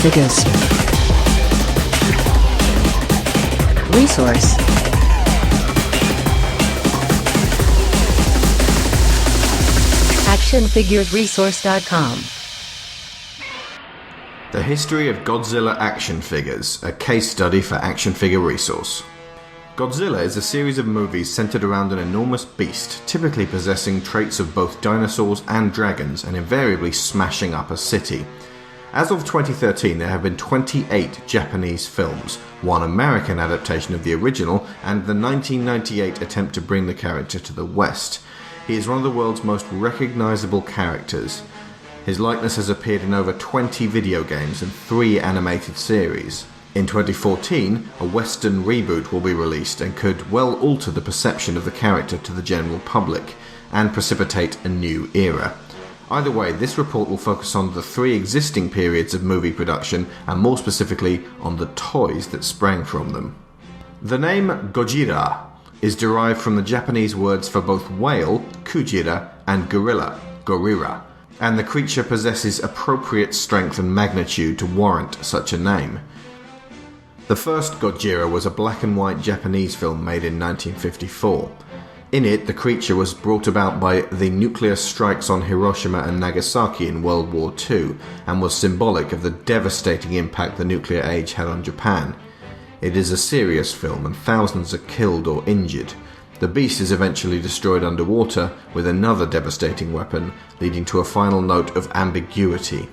figures. Resource. actionfiguresresource.com. The History of Godzilla Action Figures, a case study for Action Figure Resource. Godzilla is a series of movies centered around an enormous beast, typically possessing traits of both dinosaurs and dragons, and invariably smashing up a city. As of 2013, there have been 28 Japanese films, one American adaptation of the original, and the 1998 attempt to bring the character to the West. He is one of the world's most recognizable characters. His likeness has appeared in over 20 video games and 3 animated series. In 2014, a Western reboot will be released and could well alter the perception of the character to the general public, and precipitate a new era. Either way, this report will focus on the 3 existing periods of movie production, and more specifically on the toys that sprang from them. The name Gojira is derived from the Japanese words for both whale, Kujira, and gorilla, Gorira, and the creature possesses appropriate strength and magnitude to warrant such a name. The first Gojira was a black and white Japanese film made in 1954. In it, the creature was brought about by the nuclear strikes on Hiroshima and Nagasaki in World War II, and was symbolic of the devastating impact the nuclear age had on Japan. It is a serious film and thousands are killed or injured. The beast is eventually destroyed underwater with another devastating weapon, leading to a final note of ambiguity.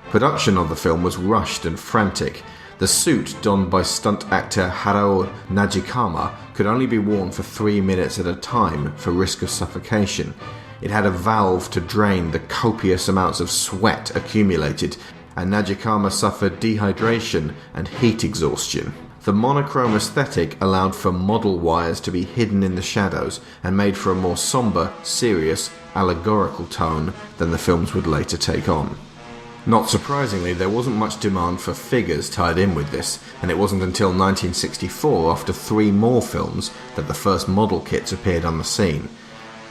Production of the film was rushed and frantic. The suit, donned by stunt actor Harao Najikama, could only be worn for 3 minutes at a time for risk of suffocation. It had a valve to drain the copious amounts of sweat accumulated, and Najikama suffered dehydration and heat exhaustion. The monochrome aesthetic allowed for model wires to be hidden in the shadows and made for a more somber, serious, allegorical tone than the films would later take on. Not surprisingly, there wasn't much demand for figures tied in with this, and it wasn't until 1964, after 3 more films, that the first model kits appeared on the scene.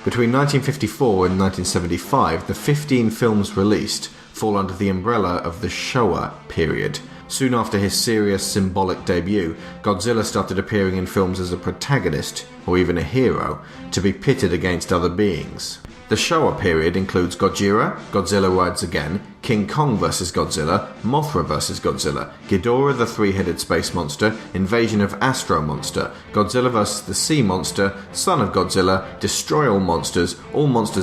Between 1954 and 1975, the 15 films released fall under the umbrella of the Showa period. Soon after his serious, symbolic debut, Godzilla started appearing in films as a protagonist, or even a hero, to be pitted against other beings. The Showa period includes Gojira, Godzilla Rides Again, King Kong vs. Godzilla, Mothra vs. Godzilla, Ghidorah the Three-Headed Space Monster, Invasion of Astro Monster, Godzilla vs. the Sea Monster, Son of Godzilla, Destroy All Monsters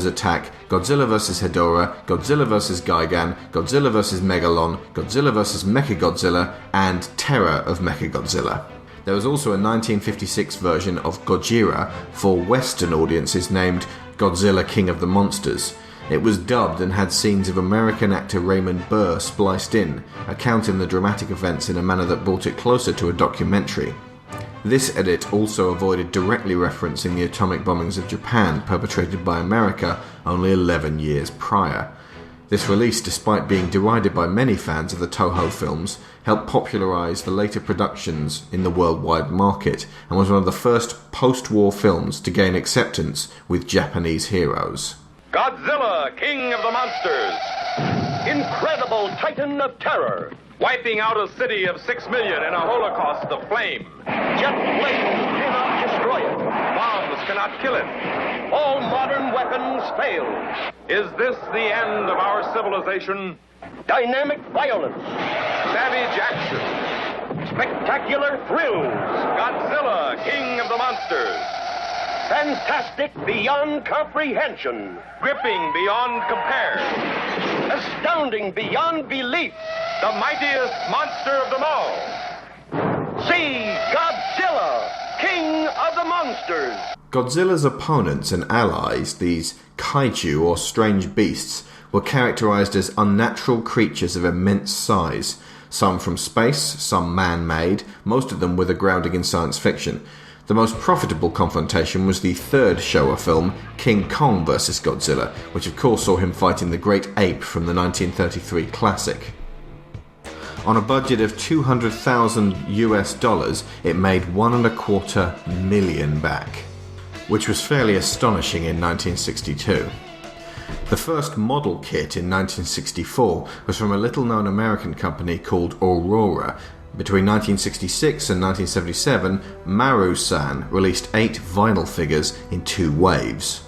Attack, Godzilla vs. Hedorah, Godzilla vs. Gigan, Godzilla vs. Megalon, Godzilla vs. Mechagodzilla, and Terror of Mechagodzilla. There was also a 1956 version of Gojira for Western audiences named Godzilla King of the Monsters. It was dubbed and had scenes of American actor Raymond Burr spliced in, accounting the dramatic events in a manner that brought it closer to a documentary. This edit also avoided directly referencing the atomic bombings of Japan perpetrated by America only 11 years prior. This release, despite being derided by many fans of the Toho films, helped popularise the later productions in the worldwide market, and was one of the first post-war films to gain acceptance with Japanese heroes. Godzilla, King of the Monsters! Incredible Titan of Terror! Wiping out a city of 6 million in a holocaust of flame. Jet flames cannot destroy it. Bombs cannot kill it. All modern weapons fail. Is this the end of our civilization? Dynamic violence. Savage action. Spectacular thrills. Godzilla, King of the Monsters. Fantastic beyond comprehension. Gripping beyond compare. Astounding beyond belief. The mightiest monster of them all. See Godzilla, King of the Monsters. Godzilla's opponents and allies, these kaiju or strange beasts, were characterized as unnatural creatures of immense size, some from space, some man-made, most of them with a grounding in science fiction. The most profitable confrontation was the third Showa film, King Kong vs. Godzilla, which of course saw him fighting the great ape from the 1933 classic. On a budget of $200,000, it made $1.25 million back, which was fairly astonishing in 1962. The first model kit in 1964 was from a little-known American company called Aurora. Between 1966 and 1977, Maru-san released 8 vinyl figures in 2 waves.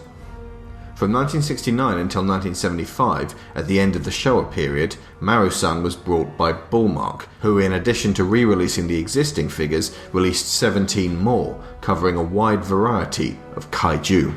From 1969 until 1975, at the end of the Showa period, Maru-san was brought by Bullmark, who in addition to re-releasing the existing figures, released 17 more, covering a wide variety of kaiju.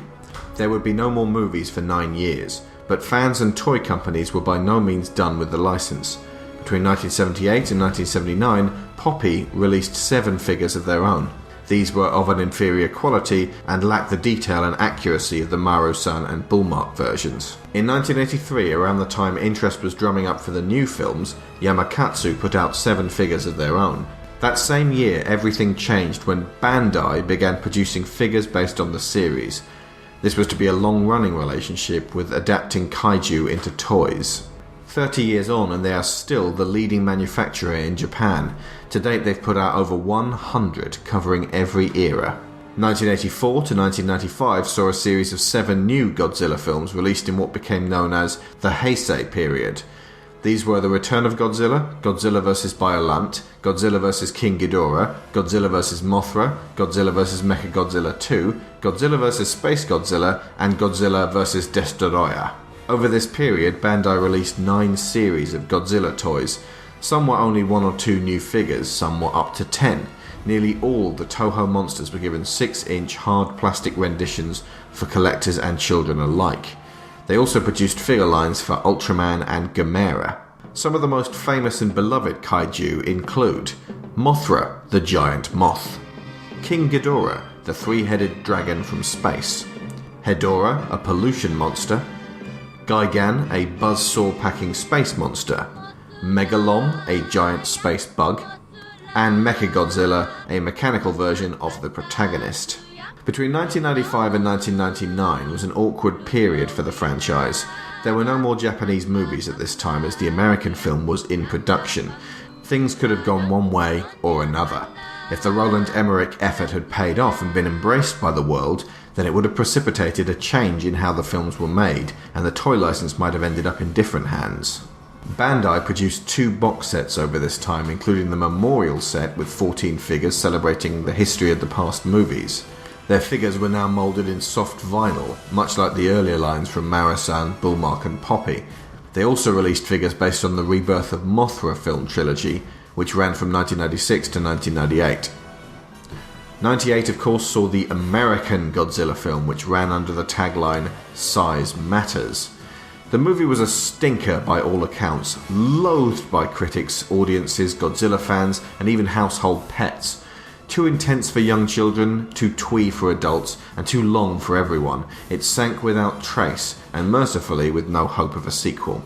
There would be no more movies for 9 years, but fans and toy companies were by no means done with the license. Between 1978 and 1979, Poppy released 7 figures of their own. These were of an inferior quality and lacked the detail and accuracy of the Maru-san and Bullmark versions. In 1983, around the time interest was drumming up for the new films, Yamakatsu put out 7 figures of their own. That same year, everything changed when Bandai began producing figures based on the series. This was to be a long-running relationship with adapting kaiju into toys. 30 years on and they are still the leading manufacturer in Japan. To date they've put out over 100 covering every era. 1984 to 1995 saw a series of 7 new Godzilla films released in what became known as the Heisei period. These were The Return of Godzilla, Godzilla vs. Biollante, Godzilla vs. King Ghidorah, Godzilla vs. Mothra, Godzilla vs. Mechagodzilla 2, Godzilla vs. Space Godzilla, and Godzilla vs. Destoroyah. Over this period, Bandai released 9 series of Godzilla toys. Some were only 1 or 2 new figures, some were up to 10. Nearly all the Toho monsters were given 6-inch hard plastic renditions for collectors and children alike. They also produced figure lines for Ultraman and Gamera. Some of the most famous and beloved kaiju include Mothra, the giant moth, King Ghidorah, the 3-headed dragon from space, Hedorah, a pollution monster, Gigan, a buzzsaw-packing space monster, Megalom, a giant space bug, and Mechagodzilla, a mechanical version of the protagonist. Between 1995 and 1999 was an awkward period for the franchise. There were no more Japanese movies at this time as the American film was in production. Things could have gone one way or another. If the Roland Emmerich effort had paid off and been embraced by the world, then it would have precipitated a change in how the films were made, and the toy license might have ended up in different hands. Bandai produced 2 box sets over this time, including the Memorial set with 14 figures celebrating the history of the past movies. Their figures were now moulded in soft vinyl, much like the earlier lines from Maru-san, Bullmark and Poppy. They also released figures based on the Rebirth of Mothra film trilogy, which ran from 1996 to 1998. 98 of course saw the American Godzilla film, which ran under the tagline Size Matters. The movie was a stinker by all accounts, loathed by critics, audiences, Godzilla fans and even household pets. Too intense for young children, too twee for adults, and too long for everyone. It sank without trace, and mercifully with no hope of a sequel.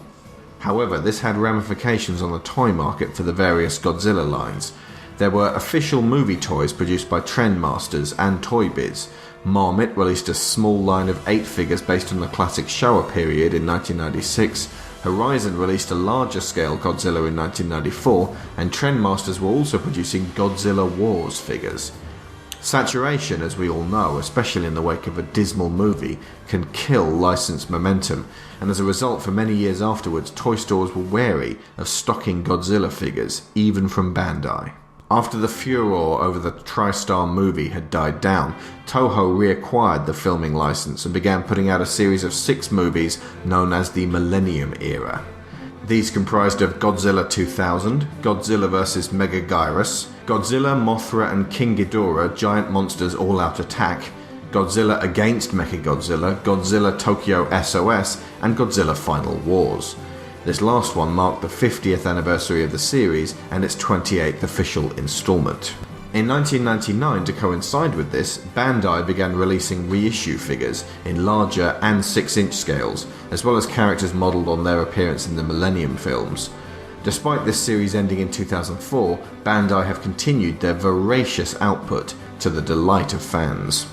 However, this had ramifications on the toy market for the various Godzilla lines. There were official movie toys produced by Trendmasters and Toy Biz. Marmot released a small line of 8 figures based on the classic Showa period in 1996. Horizon released a larger scale Godzilla in 1994, and Trendmasters were also producing Godzilla Wars figures. Saturation, as we all know, especially in the wake of a dismal movie, can kill licensed momentum, and as a result for many years afterwards, toy stores were wary of stocking Godzilla figures, even from Bandai. After the furor over the TriStar movie had died down, Toho reacquired the filming license and began putting out a series of 6 movies known as the Millennium Era. These comprised of Godzilla 2000, Godzilla vs. Megaguirus, Godzilla, Mothra and King Ghidorah Giant Monsters All-Out Attack, Godzilla Against Mechagodzilla, Godzilla Tokyo SOS, and Godzilla Final Wars. This last one marked the 50th anniversary of the series and its 28th official installment. In 1999, to coincide with this, Bandai began releasing reissue figures in larger and 6-inch scales, as well as characters modelled on their appearance in the Millennium films. Despite this series ending in 2004, Bandai have continued their voracious output to the delight of fans.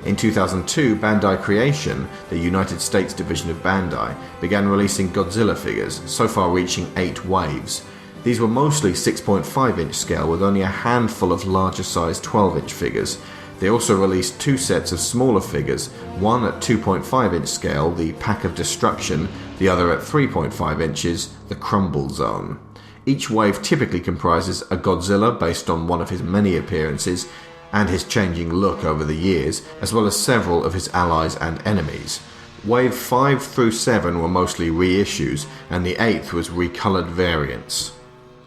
In 2002, Bandai Creation, the United States division of Bandai, began releasing Godzilla figures, so far reaching 8 waves. These were mostly 6.5-inch scale with only a handful of larger sized 12-inch figures. They also released 2 sets of smaller figures, one at 2.5 inch scale, the Pack of Destruction, the other at 3.5 inches, the Crumble Zone. Each wave typically comprises a Godzilla based on one of his many appearances and his changing look over the years, as well as several of his allies and enemies. Wave 5 through 7 were mostly reissues, and the 8th was recolored variants.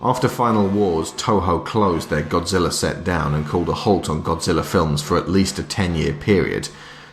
After Final Wars, Toho closed their Godzilla set down and called a halt on Godzilla films for at least a 10-year period.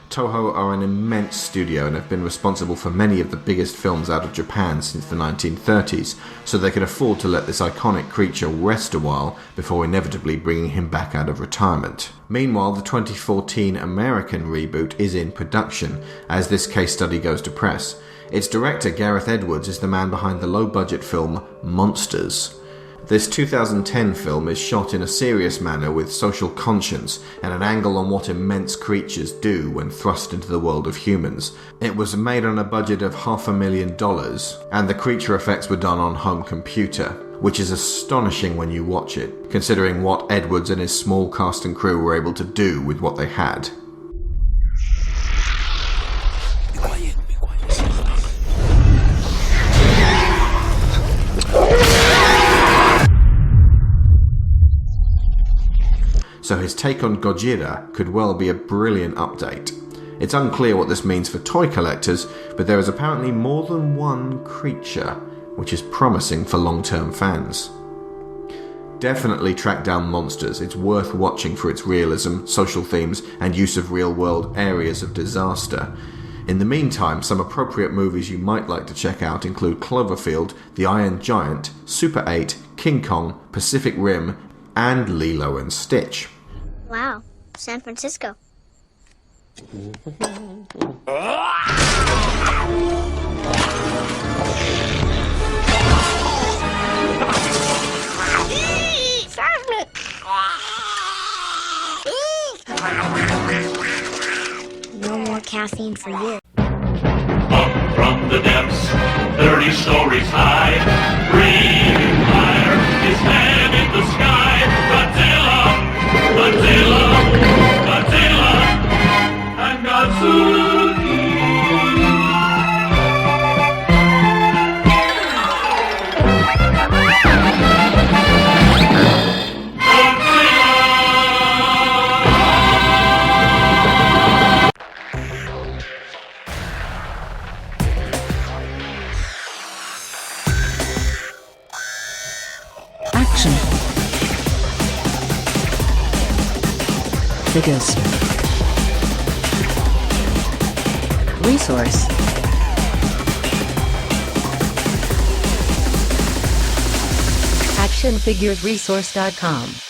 Toho are an immense studio and have been responsible for many of the biggest films out of Japan since the 1930s, so they could afford to let this iconic creature rest a while before inevitably bringing him back out of retirement. Meanwhile, the 2014 American reboot is in production, as this case study goes to press. Its director, Gareth Edwards, is the man behind the low-budget film Monsters. This 2010 film is shot in a serious manner with social conscience and an angle on what immense creatures do when thrust into the world of humans. It was made on a budget of $500,000, and the creature effects were done on home computer, which is astonishing when you watch it, considering what Edwards and his small cast and crew were able to do with what they had. So his take on Gojira could well be a brilliant update. It's unclear what this means for toy collectors, but there is apparently more than one creature, which is promising for long-term fans. Definitely track down Monsters. It's worth watching for its realism, social themes, and use of real-world areas of disaster. In the meantime, some appropriate movies you might like to check out include Cloverfield, The Iron Giant, Super 8, King Kong, Pacific Rim, and Lilo and Stitch. Wow, San Francisco. No more caffeine for you. Up from the depths, 30 stories high, breathing fire, his head in the sky. Godzilla, Godzilla, Godzilla, and Godzuki. Action figures. Resource. ActionFiguresResource.com